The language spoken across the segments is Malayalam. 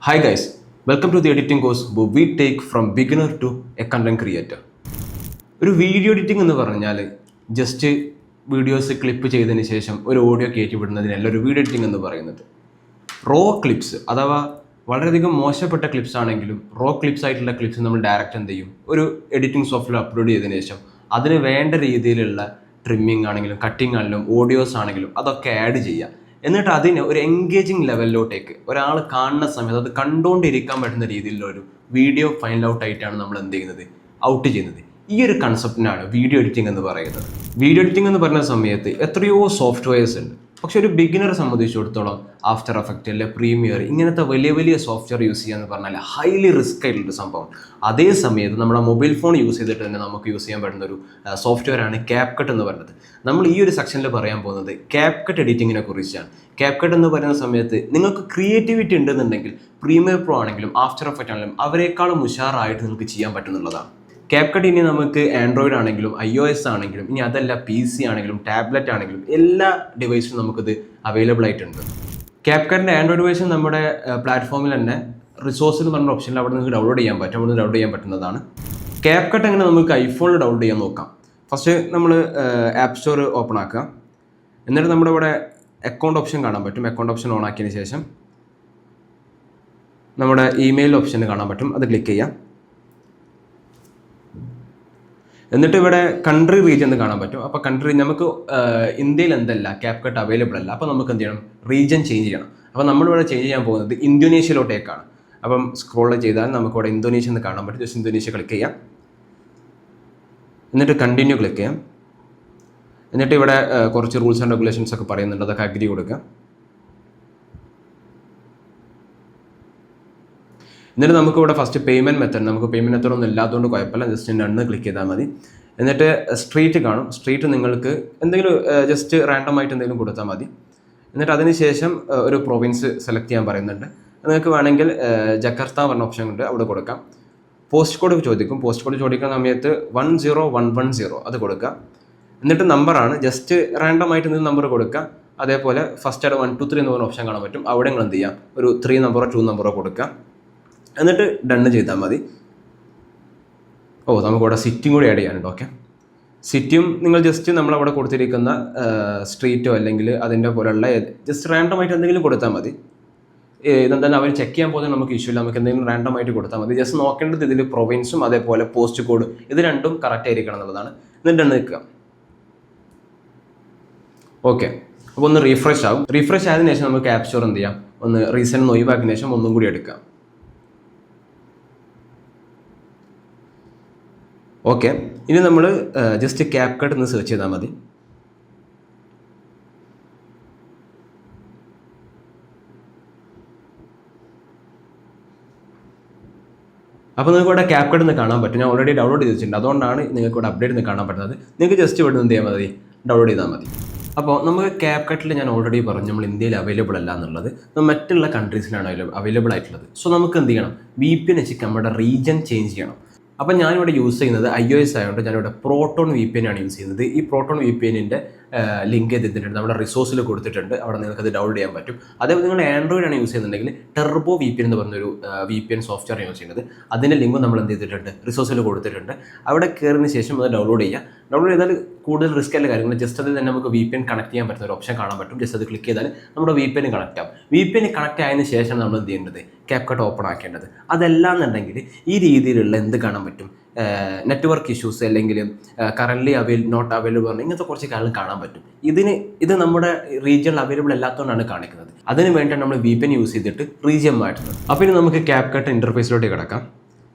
Hi guys, welcome to the editing course where we take from beginner to a content creator. ഒരു വീഡിയോ എഡിറ്റിംഗ് എന്ന് പറഞ്ഞാൽ ജസ്റ്റ് വീഡിയോസ് ക്ലിപ്പ് ചെയ്തതിന് ശേഷം ഒരു ഓഡിയോ കയറ്റി വിടുന്നതിനല്ല ഒരു വീഡിയോ എഡിറ്റിംഗ് എന്ന് പറയുന്നത്. റോ ക്ലിപ്സ് അഥവാ വളരെയധികം മോശപ്പെട്ട ക്ലിപ്സ് ആണെങ്കിലും റോ ക്ലിപ്സ് ആയിട്ടുള്ള ക്ലിപ്സ് നമ്മൾ ഡയറക്റ്റ് എന്ത് ചെയ്യും, ഒരു എഡിറ്റിംഗ് സോഫ്റ്റ്വെയർ അപ്ലോഡ് ചെയ്തതിന് ശേഷം അതിന് വേണ്ട രീതിയിലുള്ള ട്രിമ്മിങ് ആണെങ്കിലും കട്ടിങ് ആണെങ്കിലും ഓഡിയോസ് ആണെങ്കിലും അതൊക്കെ ആഡ് ചെയ്യുക. എന്നിട്ട് അതിന് ഒരു എൻഗേജിങ് ലെവലിലോട്ടേക്ക് ഒരാൾ കാണുന്ന സമയത്ത് അത് കണ്ടുകൊണ്ടിരിക്കാൻ പറ്റുന്ന രീതിയിലുള്ള ഒരു വീഡിയോ ഫൈനൽ ഔട്ട് ആയിട്ടാണ് നമ്മൾ എന്ത് ചെയ്യുന്നത്, ഔട്ട് ചെയ്യുന്നത്. ഈ ഒരു കൺസെപ്റ്റിനാണ് വീഡിയോ എഡിറ്റിംഗ് എന്ന് പറയുന്നത്. വീഡിയോ എഡിറ്റിംഗ് എന്ന് പറയുന്ന സമയത്ത് എത്രയോ സോഫ്റ്റ്വെയർസ് ഉണ്ട്. പക്ഷെ ഒരു ബിഗിനറെ സംബന്ധിച്ചിടത്തോളം ആഫ്റ്റർ എഫക്റ്റ് അല്ലെ പ്രീമിയർ ഇങ്ങനത്തെ വലിയ വലിയ സോഫ്റ്റ്വെയർ യൂസ് ചെയ്യുക എന്ന് പറഞ്ഞാൽ ഹൈലി റിസ്ക് ആയിട്ടുള്ളൊരു സംഭവം. അതേ സമയത്ത് നമ്മുടെ മൊബൈൽ ഫോൺ യൂസ് ചെയ്തിട്ട് തന്നെ നമുക്ക് യൂസ് ചെയ്യാൻ പറ്റുന്ന ഒരു സോഫ്റ്റ്വെയർ ആണ് ക്യാപ്കട്ട് എന്ന് പറയുന്നത്. നമ്മൾ ഈ ഒരു സെക്ഷനിൽ പറയാൻ പോകുന്നത് ക്യാപ്കട്ട് എഡിറ്റിങ്ങിനെ കുറിച്ചാണ്. ക്യാപ്കട്ട് എന്ന് പറയുന്ന സമയത്ത് നിങ്ങൾക്ക് ക്രിയേറ്റിവിറ്റി ഉണ്ടെന്നുണ്ടെങ്കിൽ പ്രീമിയർ പ്രോ ആണെങ്കിലും ആഫ്റ്റർ എഫക്റ്റ് ആണെങ്കിലും അവരെക്കാളും ഉഷാറായിട്ട് നിങ്ങൾക്ക് ചെയ്യാൻ പറ്റുന്നുള്ളതാണ്. ക്യാപ്കട്ട് ഇനി നമുക്ക് ആൻഡ്രോയിഡ് ആണെങ്കിലും iOS ആണെങ്കിലും ഇനി അതല്ല PC ആണെങ്കിലും ടാബ്ലറ്റ് ആണെങ്കിലും എല്ലാ ഡിവൈസിലും നമുക്കിത് അവൈലബിൾ ആയിട്ടുണ്ട്. ക്യാപ്കട്ടിൻ്റെ ആൻഡ്രോയിഡ് വേർഷൻ നമ്മുടെ പ്ലാറ്റ്ഫോമിൽ തന്നെ റിസോഴ്സ് എന്ന് പറഞ്ഞ ഓപ്ഷനിൽ അവിടെ നിങ്ങൾക്ക് ഡൗൺലോഡ് ചെയ്യാൻ പറ്റും. അവിടെ ഡൗൺലോഡ് ചെയ്യാൻ പറ്റുന്നതാണ്. ക്യാപ്കട്ട് എങ്ങനെ നമുക്ക് ഐഫോണിൽ ഡൗൺലോഡ് ചെയ്യാൻ നോക്കാം. ഫസ്റ്റ് നമ്മൾ ആപ്പ് സ്റ്റോർ ഓപ്പൺ ആക്കുക. എന്നിട്ട് നമ്മുടെ ഇവിടെ അക്കൗണ്ട് ഓപ്ഷൻ കാണാൻ പറ്റും. അക്കൗണ്ട് ഓപ്ഷൻ ഓൺ ആക്കിയതിന് ശേഷം നമ്മുടെ ഇമെയിൽ ഓപ്ഷൻ കാണാൻ പറ്റും. അത് ക്ലിക്ക് ചെയ്യാം. എന്നിട്ട് ഇവിടെ കൺട്രി റീജിയൻ എന്ന് കാണാൻ പറ്റും. അപ്പോൾ കൺട്രി നമുക്ക് ഇന്ത്യയിൽ എന്തല്ല ക്യാപ്കട്ട് അവൈലബിൾ അല്ല. അപ്പോൾ നമുക്ക് എന്ത് ചെയ്യണം, റീജിയൻ ചേഞ്ച് ചെയ്യണം. അപ്പോൾ നമ്മളിവിടെ ചേഞ്ച് ചെയ്യാൻ പോകുന്നത് ഇന്തോനേഷ്യയിലോട്ടേക്കാണ്. അപ്പം സ്ക്രോൾ ചെയ്താൽ നമുക്കിവിടെ ഇന്തോനേഷ്യ എന്ന് കാണാൻ പറ്റും. ജസ്റ്റ് ഇന്തോനേഷ്യ ക്ലിക്ക് ചെയ്യാം. എന്നിട്ട് കണ്ടിന്യൂ ക്ലിക്ക് ചെയ്യാം. എന്നിട്ട് ഇവിടെ കുറച്ച് റൂൾസ് ആൻഡ് റെഗുലേഷൻസ് ഒക്കെ പറയുന്നുണ്ട്. അതൊക്കെ അഗ്രി കൊടുക്കുക. എന്നിട്ട് നമുക്ക് ഇവിടെ ഫസ്റ്റ് പേയ്മെൻറ്റ് മെത്തേഡ്, നമുക്ക് പേയ്മെൻറ്റ് മെത്തേഡ് ഒന്നും ഇല്ലാത്തതുകൊണ്ട് കുഴപ്പമില്ല. ജസ്റ്റ് നണ്ണ് ക്ലിക്ക് ചെയ്താൽ മതി. എന്നിട്ട് സ്ട്രീറ്റ് കാണും. സ്ട്രീറ്റ് നിങ്ങൾക്ക് എന്തെങ്കിലും ജസ്റ്റ് റാൻഡമായിട്ട് എന്തെങ്കിലും കൊടുത്താൽ മതി. എന്നിട്ട് അതിന് ശേഷം ഒരു പ്രൊവിൻസ് സെലക്ട് ചെയ്യാൻ പറയുന്നുണ്ട്. നിങ്ങൾക്ക് വേണമെങ്കിൽ ജക്കാർത്ത പറഞ്ഞ ഓപ്ഷൻ ഉണ്ട്, അവിടെ കൊടുക്കാം. പോസ്റ്റ് കോഡ് ചോദിക്കും. പോസ്റ്റ് കോഡ് ചോദിക്കുന്ന സമയത്ത് 10110 അത് കൊടുക്കുക. എന്നിട്ട് നമ്പറാണ്, ജസ്റ്റ് റാൻഡമായിട്ട് എന്തെങ്കിലും നമ്പർ കൊടുക്കുക. അതേപോലെ ഫസ്റ്റ് ആയിട്ട് 1 2 3 എന്ന് പറഞ്ഞ ഓപ്ഷൻ കാണാൻ പറ്റും. അവിടെ നിങ്ങൾ എന്ത് ചെയ്യാം, ഒരു 3 നമ്പറോ 2 നമ്പറോ കൊടുക്കുക. എന്നിട്ട് ഡണ്ണ് ചെയ്താൽ മതി. നമുക്കിവിടെ സിറ്റിയും കൂടി ആഡ് ചെയ്യാനുണ്ട്. ഓക്കെ, സിറ്റിയും നിങ്ങൾ ജസ്റ്റ് നമ്മളവിടെ കൊടുത്തിരിക്കുന്ന സ്ട്രീറ്റോ അല്ലെങ്കിൽ അതിൻ്റെ പോലെയുള്ള ജസ്റ്റ് റാൻഡമായിട്ട് എന്തെങ്കിലും കൊടുത്താൽ മതി. ഇതെന്തായാലും അവർ ചെക്ക് ചെയ്യാൻ പോകുന്നത് നമുക്ക് ഇഷ്യൂ ഇല്ല. നമുക്ക് എന്തെങ്കിലും റാൻഡമായിട്ട് കൊടുത്താൽ മതി. ജസ്റ്റ് നോക്കേണ്ടത് ഇതിൽ പ്രൊവിൻസും അതേപോലെ പോസ്റ്റ് കോഡ് ഇത് രണ്ടും കറക്റ്റ് ആയിരിക്കണം എന്നുള്ളതാണ്. എന്നിട്ട് ഡണ്ണ് നിൽക്കുക. ഓക്കെ, അപ്പോൾ ഒന്ന് റീഫ്രഷ് ആകും. റീഫ്രഷ് ആയതിനു ശേഷം നമുക്ക് ആപ്പ് സ്റ്റോർ എന്ത് ചെയ്യാം, ഒന്ന് റീസെൻ്റ് ഒഴിവാക്കിയതിനു ശേഷം ഒന്നും കൂടി എടുക്കാം. ഓക്കെ, ഇനി നമ്മൾ ജസ്റ്റ് ക്യാപ്കട്ട് എന്ന് സെർച്ച് ചെയ്താൽ മതി. അപ്പോൾ നിങ്ങൾക്ക് ഇവിടെ ക്യാപ്കട്ട് എന്ന് കാണാൻ പറ്റും. ഞാൻ ഓൾറെഡി ഡൗൺലോഡ് ചെയ്തിട്ടുണ്ട്. അതുകൊണ്ടാണ് നിങ്ങൾക്ക് ഇവിടെ അപ്ഡേറ്റ് എന്ന് കാണാൻ പറ്റുന്നത്. നിങ്ങൾക്ക് ജസ്റ്റ് ഇവിടെ എന്ത് ചെയ്യാൻ മതി, ഡൗൺലോഡ് ചെയ്താൽ മതി. അപ്പോൾ നമുക്ക് ക്യാപ്കട്ടിൽ ഞാൻ ഓൾറെഡി പറഞ്ഞു നമ്മൾ ഇന്ത്യയിൽ അവൈലബിൾ അല്ല എന്നുള്ളത്. മറ്റുള്ള കൺട്രീസിലാണ് അവൈലബിൾ ആയിട്ടുള്ളത്. സോ നമുക്ക് എന്ത് ചെയ്യണം, VPN വെച്ച് നമ്മുടെ റീജിയൻ ചേഞ്ച് ചെയ്യണം. അപ്പം ഞാനിവിടെ യൂസ് ചെയ്യുന്നത് iOS ആയതുകൊണ്ട് ഞാനിവിടെ പ്രോട്ടോൺ VPN ആണ് യൂസ് ചെയ്യുന്നത്. ഈ പ്രോട്ടോൺ VPNൻ്റെ ലിങ്ക് ചെയ്തിട്ടുണ്ട്, നമ്മുടെ റിസോഴ്സിൽ കൊടുത്തിട്ടുണ്ട്. അവിടെ നിങ്ങൾക്കത് ഡൗൺലോഡ് ചെയ്യാൻ പറ്റും. അതേപോലെ നിങ്ങൾ ആൻഡ്രോയിഡ് ആണ് യൂസ് ചെയ്യുന്നുണ്ടെങ്കിൽ ടെർബോ VPN എന്ന് പറഞ്ഞൊരു VPN സോഫ്റ്റ്വെയർ യൂസ് ചെയ്യുന്നത്. അതിൻ്റെ ലിങ്ക് നമ്മൾ എന്ത് ചെയ്തിട്ടുണ്ട്, റിസോഴ്സിൽ കൊടുത്തിട്ടുണ്ട്. അവിടെ കയറിയതിന് ശേഷം അത് ഡൗൺലോഡ് ചെയ്യുക. ഡൗൺലോഡ് ചെയ്താൽ കൂടുതൽ റിസ്ക് അല്ല കാര്യങ്ങൾ. ജസ്റ്റ് അതിൽ തന്നെ നമുക്ക് VPN കണക്ട് ചെയ്യാൻ പറ്റുന്ന ഒരു ഓപ്ഷൻ കാണാൻ പറ്റും. ജസ്റ്റ് അത് ക്ലിക്ക് ചെയ്താൽ നമ്മുടെ VPN കണക്ട് ആവും. VPN കണക്ട് ആയതിനു ശേഷം നമ്മൾ എന്ത് ചെയ്യേണ്ടത്, ക്യാപ്കട്ട് ഓപ്പൺ ആക്കേണ്ടത്. അതല്ല എന്നുണ്ടെങ്കിൽ ഈ രീതിയിലുള്ള എന്ത് കാണാൻ പറ്റും, നെറ്റ്വർക്ക് ഇഷ്യൂസ് അല്ലെങ്കിൽ കറൻ്റ്ലി നോട്ട് അവൈലബിൾ പറഞ്ഞാൽ ഇങ്ങനത്തെ കുറച്ച് കാര്യങ്ങൾ കാണാൻ പറ്റും. ഇത് നമ്മുടെ റീജിയനിൽ അവൈലബിൾ അല്ലാത്തതുകൊണ്ടാണ് കാണിക്കുന്നത്. അതിന് വേണ്ടിയാണ് നമ്മൾ VPN യൂസ് ചെയ്തിട്ട് റീജിയൻ മാറ്റുന്നത്. അപ്പോൾ ഇനി നമുക്ക് ക്യാപ്കട്ട് ഇൻ്റർഫേസിലോട്ട് കിടക്കാം.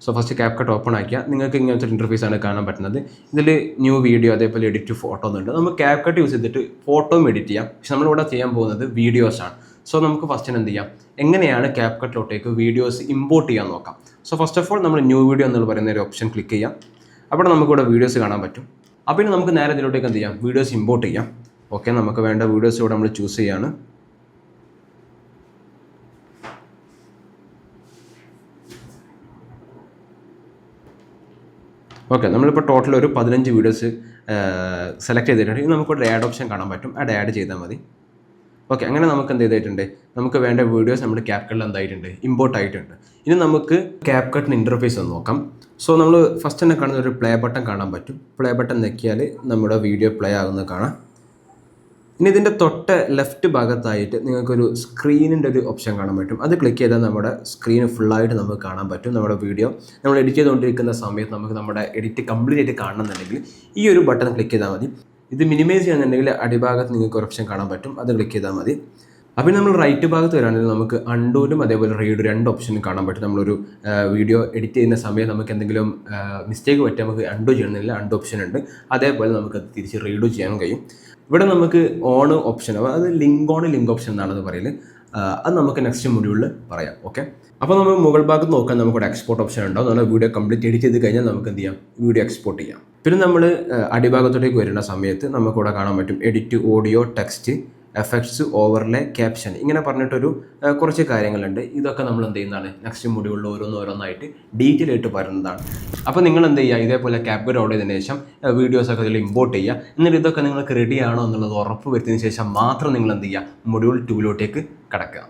സോ ഫസ്റ്റ് ക്യാപ്കട്ട് ഓപ്പൺ ആക്കിയാൽ നിങ്ങൾക്ക് ഇങ്ങനത്തെ ഇൻ്റർഫേസ് ആണ് കാണാൻ പറ്റുന്നത്. ഇതിൽ ന്യൂ വീഡിയോ അതേപോലെ എഡിറ്റ് ഫോട്ടോ എന്നുണ്ട്. നമുക്ക് ക്യാപ്കട്ട് യൂസ് ചെയ്തിട്ട് ഫോട്ടോയും എഡിറ്റ് ചെയ്യാം. പക്ഷെ നമ്മളിവിടെ ചെയ്യാൻ പോകുന്നത് വീഡിയോസാണ്. സോ നമുക്ക് ഫസ്റ്റ് എന്ത് ചെയ്യാം, എങ്ങനെയാണ് ക്യാപ്കട്ടിലോട്ടേക്ക് വീഡിയോസ് ഇമ്പോർട്ട് ചെയ്യാൻ നോക്കാം. സോ ഫസ്റ്റ് ഓഫ് ഓൾ നമ്മൾ ന്യൂ വീഡിയോ എന്ന് പറയുന്ന ഒരു ഓപ്ഷൻ ക്ലിക്ക് ചെയ്യാം. അവിടെ നമുക്കിവിടെ വീഡിയോസ് കാണാൻ പറ്റും. അപ്പോൾ ഇനി നമുക്ക് നേരെ ഇതിലോട്ടേക്ക് എന്ത് ചെയ്യാം, വീഡിയോസ് ഇമ്പോർട്ട് ചെയ്യാം. ഓക്കെ, നമുക്ക് വേണ്ട വീഡിയോസ് ഇവിടെ നമ്മൾ ചൂസ് ചെയ്യാണ്. ഓക്കെ, നമ്മളിപ്പോൾ ടോട്ടൽ ഒരു 15 വീഡിയോസ് സെലക്ട് ചെയ്തിട്ടുണ്ട്. ഇനി നമുക്കൊരു ആഡ് ഓപ്ഷൻ കാണാൻ പറ്റും. ആഡ് ചെയ്താൽ മതി. ഓക്കെ, അങ്ങനെ നമുക്ക് എന്ത് ചെയ്തിട്ടുണ്ട്, നമുക്ക് വേണ്ട വീഡിയോസ് നമ്മുടെ ക്യാപ്കട്ടിൽ എന്തായിട്ടുണ്ട്, ഇമ്പോർട്ട് ആയിട്ടുണ്ട്. ഇനി നമുക്ക് ക്യാപ്കട്ടിന് ഇൻ്റർഫേസ് ഒന്ന് നോക്കാം. സോ നമ്മൾ ഫസ്റ്റ് തന്നെ കാണുന്ന ഒരു പ്ലേ ബട്ടൺ കാണാൻ പറ്റും. പ്ലേ ബട്ടൺ ഞെക്കിയാൽ നമ്മുടെ വീഡിയോ പ്ലേ ആകുന്നത് കാണാം. ഇനി ഇതിൻ്റെ തൊട്ട് ലെഫ്റ്റ് ഭാഗത്തായിട്ട് നിങ്ങൾക്കൊരു സ്ക്രീനിൻ്റെ ഒരു ഓപ്ഷൻ കാണാൻ പറ്റും. അത് ക്ലിക്ക് ചെയ്താൽ നമ്മുടെ സ്ക്രീൻ ഫുള്ളായിട്ട് നമുക്ക് കാണാൻ പറ്റും. നമ്മുടെ വീഡിയോ നമ്മൾ എഡിറ്റ് ചെയ്തുകൊണ്ടിരിക്കുന്ന സമയത്ത് നമുക്ക് നമ്മുടെ എഡിറ്റ് കംപ്ലീറ്റ് ആയിട്ട് കാണണമെന്നുണ്ടെങ്കിൽ ഈ ഒരു ബട്ടൺ ക്ലിക്ക് ചെയ്താൽ മതി. ഇത് മിനിമൈസ് ചെയ്യണമെന്നുണ്ടെങ്കിൽ അടിഭാഗത്ത് നിങ്ങൾക്ക് ഒരു ഓപ്ഷൻ കാണാൻ പറ്റും, അത് ക്ലിക്ക് ചെയ്താൽ മതി. അപ്പോൾ നമ്മൾ റൈറ്റ് ഭാഗത്ത് വരികയാണെങ്കിൽ നമുക്ക് അൺഡൂലും അതേപോലെ റീഡ് രണ്ട് ഓപ്ഷനും കാണാൻ പറ്റും. നമ്മളൊരു വീഡിയോ എഡിറ്റ് ചെയ്യുന്ന സമയത്ത് നമുക്ക് എന്തെങ്കിലും മിസ്റ്റേക്ക് പറ്റിയാൽ നമുക്ക് അൺഡു ചെയ്യണമെന്നില്ല, അൺഡു ഓപ്ഷൻ ഉണ്ട്. അതേപോലെ നമുക്ക് അത് തിരിച്ച് റീഡു ചെയ്യാൻ കഴിയും. ഇവിടെ നമുക്ക് ഓൺ ഓപ്ഷൻ, അത് ലിങ്ക് ഓപ്ഷൻ എന്നാണെന്ന് പറയൽ. അത് നമുക്ക് നെക്സ്റ്റ് മൊഡ്യൂളിൽ പറയാം. ഓക്കെ, അപ്പോൾ നമ്മൾ മുകൾ ഭാഗത്ത് നോക്കാൻ നമുക്കിവിടെ എക്സ്പോർട്ട് ഓപ്ഷൻ ഉണ്ടാവും. നമ്മൾ വീഡിയോ കംപ്ലീറ്റ് എഡിറ്റ് ചെയ്ത് കഴിഞ്ഞാൽ നമുക്ക് എന്ത് ചെയ്യാം, വീഡിയോ എക്സ്പോർട്ട് ചെയ്യാം. പിന്നെ നമ്മൾ അടിഭാഗത്തോട്ടേക്ക് വരുന്ന സമയത്ത് നമുക്കിവിടെ കാണാൻ പറ്റും edit audio, text, effects, overlay, caption, ഇങ്ങനെ പറഞ്ഞിട്ടൊരു കുറച്ച് കാര്യങ്ങളുണ്ട്. ഇതൊക്കെ നമ്മൾ എന്ത് ചെയ്യുന്നതാണ്, നെക്സ്റ്റ് മൊഡ്യൂളിൽ ഓരോന്നായിട്ട് ഡീറ്റെയിൽ ആയിട്ട് പറയുന്നതാണ്. അപ്പോൾ നിങ്ങൾ എന്ത് ചെയ്യുക, ഇതേപോലെ ക്യാപ്കട്ട് ഡൗൺലോഡ് ചെയ്തതിന് ശേഷം വീഡിയോസൊക്കെ ഇതിൽ ഇമ്പോർട്ട് ചെയ്യുക. എന്നിട്ട് ഇതൊക്കെ നിങ്ങൾക്ക് റെഡി ആണോ എന്നുള്ളത് ഉറപ്പ് വരുത്തിയതിന് ശേഷം മാത്രം നിങ്ങൾ എന്ത് ചെയ്യുക, മൊഡ്യൂൾ 2 കടക്കുക.